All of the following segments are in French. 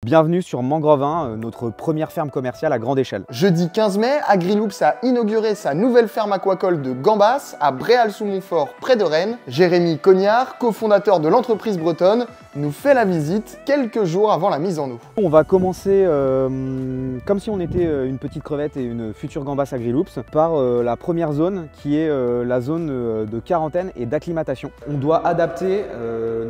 Bienvenue sur Mangrove 1, notre première ferme commerciale à grande échelle. Jeudi 15 mai, Agriloops a inauguré sa nouvelle ferme aquacole de Gambas à Bréal-sous-Montfort, près de Rennes. Jérémy Cognard, cofondateur de l'entreprise bretonne, nous fait la visite quelques jours avant la mise en eau. On va commencer comme si on était une petite crevette et une future Gambas Agriloops par la première zone qui est la zone de quarantaine et d'acclimatation. On doit adapter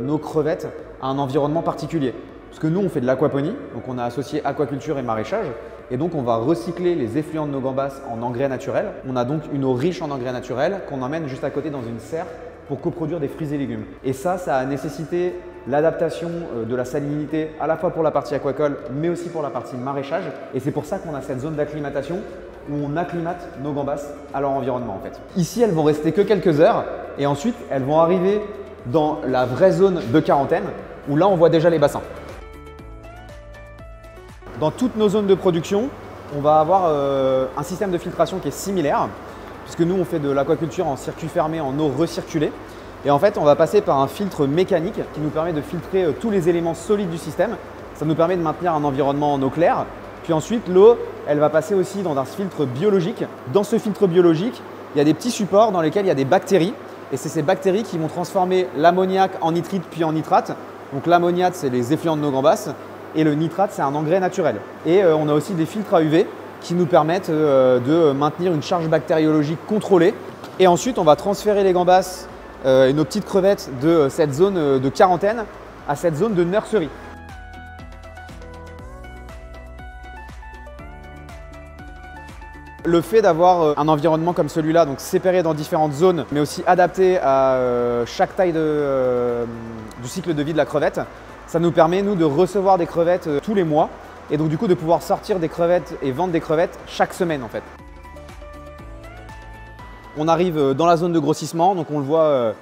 nos crevettes à un environnement particulier. Parce que nous, on fait de l'aquaponie, donc on a associé aquaculture et maraîchage. Et donc, on va recycler les effluents de nos gambas en engrais naturels. On a donc une eau riche en engrais naturels qu'on emmène juste à côté dans une serre pour coproduire des fruits et légumes. Et ça a nécessité l'adaptation de la salinité à la fois pour la partie aquacole, mais aussi pour la partie maraîchage. Et c'est pour ça qu'on a cette zone d'acclimatation où on acclimate nos gambas à leur environnement en fait. Ici, elles vont rester que quelques heures et ensuite, elles vont arriver dans la vraie zone de quarantaine où là, on voit déjà les bassins. Dans toutes nos zones de production, on va avoir un système de filtration qui est similaire, puisque nous on fait de l'aquaculture en circuit fermé, en eau recirculée. Et en fait, on va passer par un filtre mécanique qui nous permet de filtrer tous les éléments solides du système. Ça nous permet de maintenir un environnement en eau claire. Puis ensuite, l'eau, elle va passer aussi dans un filtre biologique. Dans ce filtre biologique, il y a des petits supports dans lesquels il y a des bactéries. Et c'est ces bactéries qui vont transformer l'ammoniac en nitrite puis en nitrate. Donc l'ammoniac, c'est les effluents de nos gambas. Et le nitrate, c'est un engrais naturel. Et on a aussi des filtres à UV qui nous permettent de maintenir une charge bactériologique contrôlée. Et ensuite, on va transférer les gambas et nos petites crevettes de cette zone de quarantaine à cette zone de nurserie. Le fait d'avoir un environnement comme celui-là, donc séparé dans différentes zones, mais aussi adapté à chaque taille du cycle de vie de la crevette, ça nous permet, nous, de recevoir des crevettes tous les mois et donc du coup de pouvoir sortir des crevettes et vendre des crevettes chaque semaine en fait. On arrive dans la zone de grossissement, donc on le voit,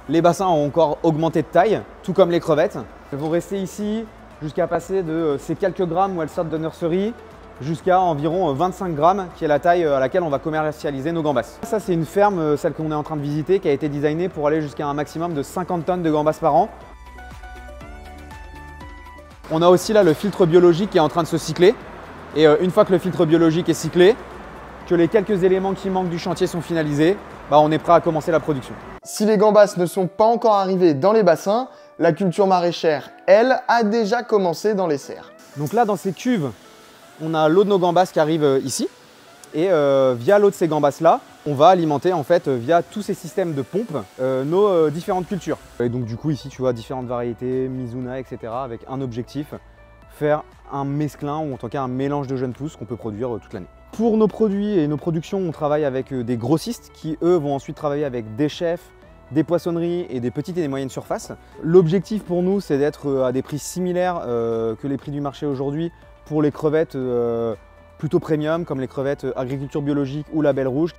les bassins ont encore augmenté de taille, tout comme les crevettes. Elles vont rester ici jusqu'à passer de ces quelques grammes où elles sortent de nurserie jusqu'à environ 25 grammes, qui est la taille à laquelle on va commercialiser nos gambas. Ça, c'est une ferme, celle qu'on est en train de visiter, qui a été designée pour aller jusqu'à un maximum de 50 tonnes de gambas par an. On a aussi là le filtre biologique qui est en train de se cycler. Et une fois que le filtre biologique est cyclé, que les quelques éléments qui manquent du chantier sont finalisés, on est prêt à commencer la production. Si les gambas ne sont pas encore arrivées dans les bassins, la culture maraîchère, elle, a déjà commencé dans les serres. Donc là, dans ces cuves, on a l'eau de nos gambas qui arrive ici. Et via l'eau de ces gambas-là, on va alimenter en fait via tous ces systèmes de pompe nos différentes cultures. Et donc du coup ici tu vois différentes variétés, Mizuna, etc. avec un objectif, faire un mesclin ou en tout cas un mélange de jeunes pousses qu'on peut produire toute l'année. Pour nos produits et nos productions, on travaille avec des grossistes qui eux vont ensuite travailler avec des chefs, des poissonneries et des petites et des moyennes surfaces. L'objectif pour nous c'est d'être à des prix similaires que les prix du marché aujourd'hui pour les crevettes plutôt premium comme les crevettes agriculture biologique ou label rouge.